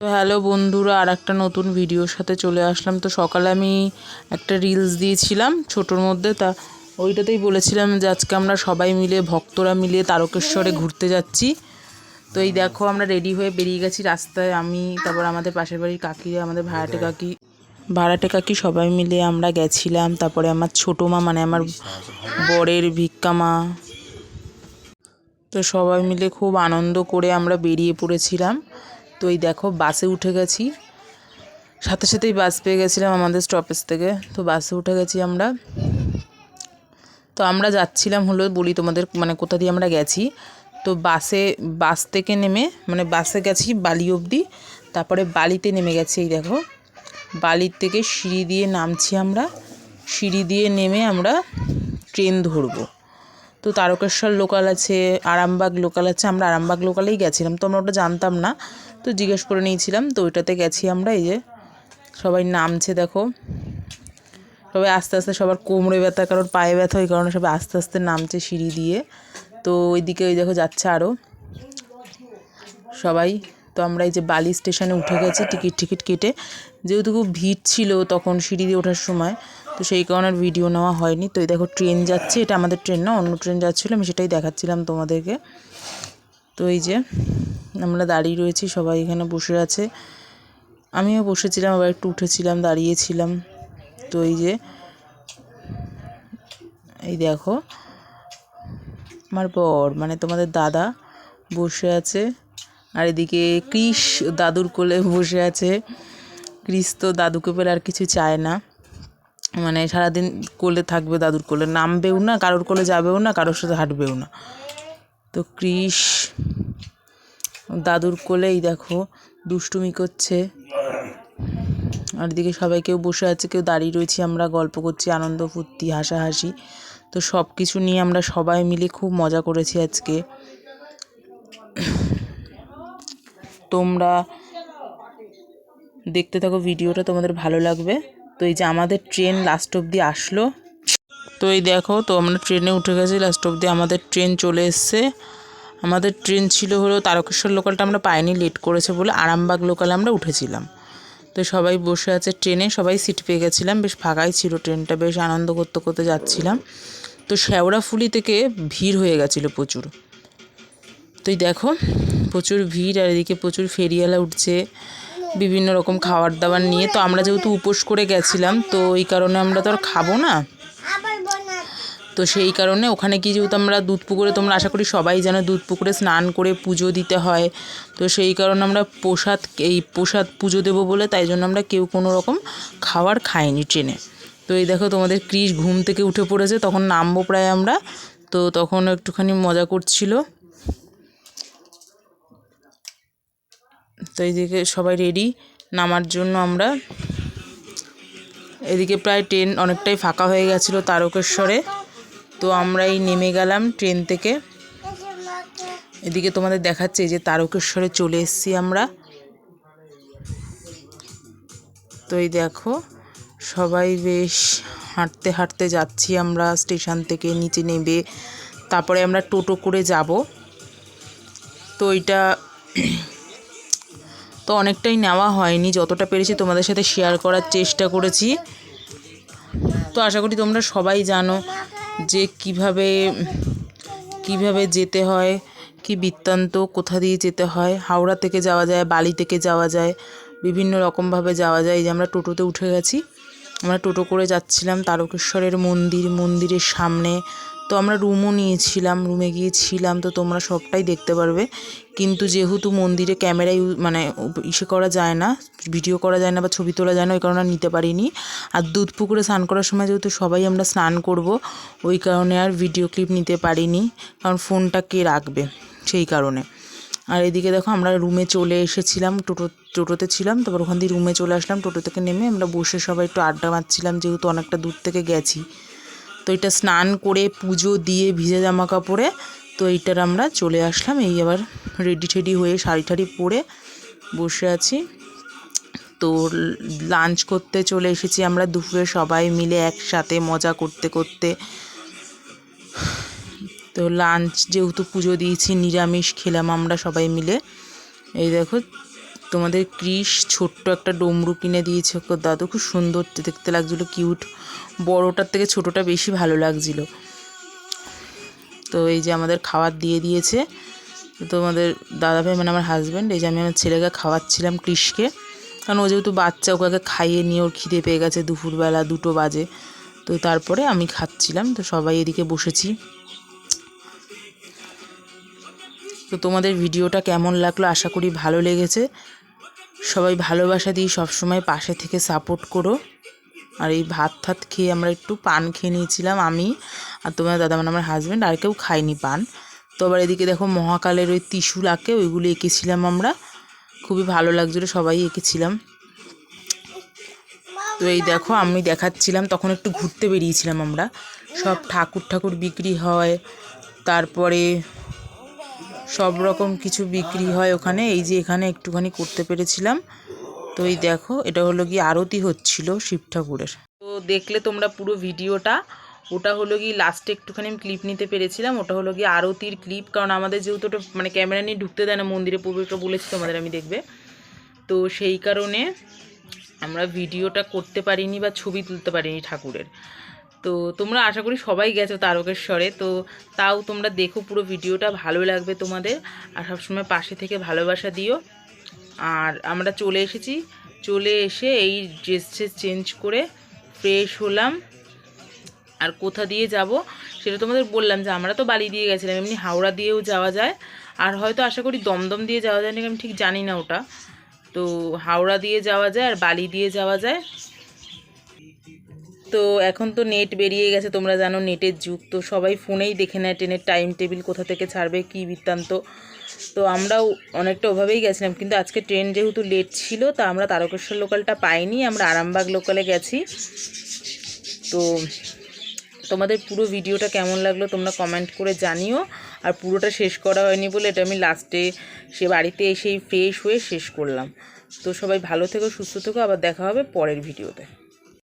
তো হ্যালো বন্ধুরা, আর একটা নতুন ভিডিওর সাথে চলে আসলাম। তো সকালে আমি একটা রিলস দিয়েছিলাম ছোটোর মধ্যে, তা ওইটাতেই বলেছিলাম যে আজকে আমরা সবাই মিলে ভক্তরা মিলে তারকেশ্বরে ঘুরতে যাচ্ছি। তো এই দেখো আমরা রেডি হয়ে বেরিয়ে গেছি রাস্তায়, আমি তারপর আমাদের পাশের বাড়ির কাকিরা, আমাদের ভাড়াটে কাকি সবাই মিলে আমরা গেছিলাম। তারপরে আমার ছোটো মা মানে আমার বরের ভিক্ষা মা, তো সবাই মিলে খুব আনন্দ করে আমরা বেরিয়ে পড়েছিলাম। তো এই দেখো বাসে উঠে গেছি, সাথে সাথেই বাস পেয়ে গেছিলাম আমাদের স্টপেজ থেকে। তো বাসে উঠে গেছি আমরা। তো আমরা যাচ্ছিলাম হলো বলি তোমাদের মানে কোথা দিয়ে আমরা গেছি। তো বাস থেকে নেমে মানে বাসে গেছি বালি অবধি, তারপরে বালিতে নেমে গেছি। এই দেখো বালির থেকে সিঁড়ি দিয়ে নামছি আমরা, সিঁড়ি দিয়ে নেমে আমরা ট্রেন ধরবো। তো তারকেশ্বর লোকাল আছে, আরামবাগ লোকাল আছে, আমরা আরামবাগ লোকালেই গেছিলাম। তো আমরা ওটা জানতাম না, তো জিজ্ঞেস করে নিয়েছিলাম। তো ওইটাতে গেছি আমরা। এই যে সবাই নামছে দেখো, সবাই আস্তে আস্তে, সবার কোমরে ব্যথা, কারোর পায়ে ব্যথা, ওই কারণে সবাই আস্তে আস্তে নামছে সিঁড়ি দিয়ে। তো ওইদিকে ওই দেখো যাচ্ছে আরও সবাই। তো আমরা এই যে বালি স্টেশনে উঠে গেছি টিকিট কেটে, যেহেতু খুব ভিড় ছিল তখন সিঁড়ি দিয়ে ওঠার সময়, তো সেই কারণে ভিডিও নেওয়া হয়নি। তো এই দেখো ট্রেন যাচ্ছে, এটা আমাদের ট্রেন না, অন্য ট্রেন যাচ্ছিলো, আমি সেটাই দেখাচ্ছিলাম তোমাদেরকে। তো এই যে আমরা দাঁড়িয়ে রয়েছি, সবাই এখানে বসে আছে, আমিও বসেছিলাম, আবার একটু উঠেছিলাম, দাঁড়িয়েছিলাম। তো এই যে এই দেখো আমার বর মানে তোমাদের দাদা বসে আছে, আর এদিকে কৃষ দাদুর কোলে বসে আছে। কৃষ তো দাদুকে পেলে আর কিছু চায় না, মানে সারাদিন কোলে থাকবে, দাদুর কোলে নামবেও না, কারোর কোলে যাবেও না, কারোর সাথে হাঁটবেও না। তো কৃষ দাদুর কোলেই দেখো দুষ্টুমি করছে, আর এদিকে সবাই কেউ বসে আছে, কেউ দাঁড়িয়ে রয়েছি, আমরা গল্প করছি, আনন্দ ফুর্তি হাসাহাসি। তো সব কিছু নিয়ে আমরা সবাই মিলে খুব মজা করেছি আজকে। তোমরা দেখতে থাকো ভিডিওটা, তোমাদের ভালো লাগবে। তো এই যে আমাদের ট্রেন লাস্ট অবধি আসলো। তো এই দেখো, তো আমরা ট্রেনে উঠে গেছি, লাস্ট অবধি আমাদের ট্রেন চলে এসছে। আমাদের ট্রেন ছিল হলো তারকেশ্বর লোকালটা আমরা পাইনি, লেট করেছে বলে আরামবাগ লোকালে আমরা উঠেছিলাম। তো সবাই বসে আছে ট্রেনে, সবাই সিট পেয়ে গেছিলাম, বেশ ফাঁকাই ছিল ট্রেনটা, বেশ আনন্দ করতে করতে যাচ্ছিলাম। তো শেওড়াফুলি থেকে ভিড় হয়ে গেছিলো প্রচুর। তো এই দেখো প্রচুর ভিড়, আর এদিকে প্রচুর ফেরিওয়ালা উঠছে বিভিন্ন রকম খাবার দাবার নিয়ে। তো আমরা যেহেতু উপোস করে গেছিলাম, তো এই কারণে আমরা তো আর খাবো না, তো সেই কারণে ওখানে কি যেহেতু আমরা দুধ পুকুরে, তোমরা আশা করি সবাই জানো দুধ পুকুরে স্নান করে পুজো দিতে হয়, তো সেই কারণে আমরা প্রসাদ পুজো দেবো বলে, তাই জন্য আমরা কেউ কোনো রকম খাবার খাইনি ট্রেনে। তো এই দেখো তোমাদের কৃষ ঘুম থেকে উঠে পড়েছে, তখন নামবো প্রায় আমরা, তো তখন একটুখানি মজা করছিল। তো এইদিকে সবাই রেডি নামার জন্য আমরা, এদিকে প্রায় ট্রেন অনেকটাই ফাঁকা হয়ে গেছিলো তারকেশ্বরে। তো আমরাই নেমে গেলাম ট্রেন থেকে। এদিকে তোমাদের দেখাচ্ছে যে তারকেশ্বরে চলে এসেছি আমরা। তো এই দেখো সবাই বেশ হাঁটতে হাঁটতে যাচ্ছি আমরা স্টেশন থেকে নিচে নেমে, তারপরে আমরা টোটো করে যাব। তো এটা তো অনেকটাই নেওয়া হয়নি, যতটা পেরেছি তোমাদের সাথে শেয়ার করার চেষ্টা করেছি। তো আশা করি তোমরা সবাই জানো যে কিভাবে যেতে হয়, কি বৃত্তান্ত, কোথা দিয়ে যেতে হয়। হাওড়া থেকে যাওয়া যায়, বালি থেকে যাওয়া যায়, বিভিন্ন রকমভাবে যাওয়া যায়। এই যে আমরা টোটোতে উঠে গেছি, আমরা টোটো করে যাচ্ছিলাম তারকেশ্বরের মন্দিরের সামনে। তো আমরা রুমও নিয়েছিলাম, রুমে গিয়েছিলাম, তো তোমরা সবটাই দেখতে পারবে। কিন্তু যেহেতু মন্দিরে ক্যামেরায় মানে করা যায় না, ভিডিও করা যায় না বা ছবি তোলা যায় না, ওই কারণে নিতে পারিনি। আর দুধ পুকুরে স্নান করার সময় যেহেতু সবাই আমরা স্নান করব, ওই কারণে আর ভিডিও ক্লিপ নিতে পারিনি, কারণ ফোনটা কে রাখবে সেই কারণে। আর এদিকে দেখো আমরা রুমে চলে এসেছিলাম, টোটোতে ছিলাম, তারপর ওখান দিয়ে রুমে চলে আসলাম। টোটো থেকে নেমে আমরা বসে সবাই একটু আড্ডা মারছিলাম, যেহেতু অনেকটা দূর থেকে গেছি। তো এটা স্নান করে পুজো দিয়ে ভিজে জামা কাপড়ে, তো এইটার আমরা চলে আসলাম। এই আবার রেডি টেডি হয়ে শাড়ি ঠাড়ি পরে বসে আছি। তো লাঞ্চ করতে চলে এসেছি আমরা দুপুরে সবাই মিলে একসাথে মজা করতে করতে। তো লাঞ্চ যেহেতু পুজো দিয়েছি, নিরামিষ খেলাম আমরা সবাই মিলে। এই দেখো তোমাদের ক্রিস ছোট্ট একটা ডমরু কিনে দিয়েছে ওকে দাদু, খুব সুন্দর দেখতে লাগছিলো, কিউট। বড়টার থেকে ছোটটা বেশি ভালো লাগছিল। তো এই যে আমাদের খাবার দিয়ে দিয়েছে। তো আমাদের দাদাভাই মানে আমার হাজব্যান্ড, এই যে আমি আমার ছেলেকে খাওয়াচ্ছিলাম ক্রিসকে, কারণ ও যেহেতু বাচ্চা, ওকে খাইয়ে নিয়ে ওর খিদে পেয়ে গেছে, দুপুরবেলা 2টো বাজে। তো তারপরে আমি খাচ্ছিলাম, তো সবাই এদিকে বসেছি। তো তোমাদের ভিডিওটা কেমন লাগলো, আশা করি ভালো লেগেছে। সবাই ভালোবাসা দিয়ে সবসময় পাশে থেকে সাপোর্ট করো। আর এই ভাত খেয়ে আমরা একটু পান খেয়ে নিয়েছিলাম, আমি আর তোমার দাদা মানে আমার হাজব্যান্ড, আর কেউ খায়নি পান। তো আবার এদিকে দেখো মহাকালের ওই ত্রিশূল আঁকে ওইগুলো এঁকেছিলাম আমরা, খুবই ভালো লাগছিলো, সবাই এঁকেছিলাম। তো এই দেখো আমি দেখাচ্ছিলাম, তখন একটু ঘুরতে বেরিয়েছিলাম আমরা, সব ঠাকুর বিক্রি হয়, তারপরে সব রকম কিছু বিক্রি হয় ওখানে। এই যে এখানে একটুখানি করতে পেরেছিলাম। তো এই দেখো এটা হলো কি আরতি হচ্ছিল শিব ঠাকুরের। তো দেখলে তোমরা পুরো ভিডিওটা, ওটা হলো কি লাস্টে একটুখানি আমি ক্লিপ নিতে পেরেছিলাম, ওটা হলো কি আরতির ক্লিপ, কারণ আমাদের যেহেতু ওটা মানে ক্যামেরা নিয়ে ঢুকতে দেয় না মন্দিরে, প্রবেশটা বলেছি তোমাদের আমি, দেখবে। তো সেই কারণে আমরা ভিডিওটা করতে পারিনি বা ছবি তুলতে পারিনি ঠাকুরের। তো তোমরা আশা করি সবাই গেছো তারকেশ্বরে, তো তাও তোমরা দেখো পুরো ভিডিওটা, ভালো লাগবে তোমাদের। আর সবসময় পাশে থেকে ভালোবাসা দিও। আর আমরা চলে এসেছি, চলে এসে এই ড্রেস চেঞ্জ করে ফ্রেশ হলাম। আর কোথা দিয়ে যাব সেটা তোমাদের বললাম, যে আমরা তো বালি দিয়ে গেছিলাম, এমনি হাওড়া দিয়েও যাওয়া যায়, আর হয়তো আশা করি দমদম দিয়ে যাওয়া যায় নাকি আমি ঠিক জানি না ওটা। তো হাওড়া দিয়ে যাওয়া যায় আর বালি দিয়ে যাওয়া যায়। তো এখন তো নেট বেরিয়ে গেছে, তোমরা জানো নেটের যুগ, তো সবাই ফোনেই দেখে নেয় ট্রেনের টাইম টেবিল, কোথা থেকে ছাড়বে, কী বৃত্তান্ত। তো আমরাও অনেকটা ওভাবেই গেছিলাম, কিন্তু আজকে ট্রেন যেহেতু লেট ছিল, তা আমরা তারকেশ্বর লোকালটা পাইনি, আমরা আরামবাগ লোকালে গেছি। তো তোমাদের পুরো ভিডিওটা কেমন লাগলো তোমরা কমেন্ট করে জানিও। আর পুরোটা শেষ করা হয়নি বলে এটা আমি লাস্টে সে বাড়িতে এসেই ফ্রেশ হয়ে শেষ করলাম। তো সবাই ভালো থেকো, সুস্থ থেকো, আবার দেখা হবে পরের ভিডিওতে।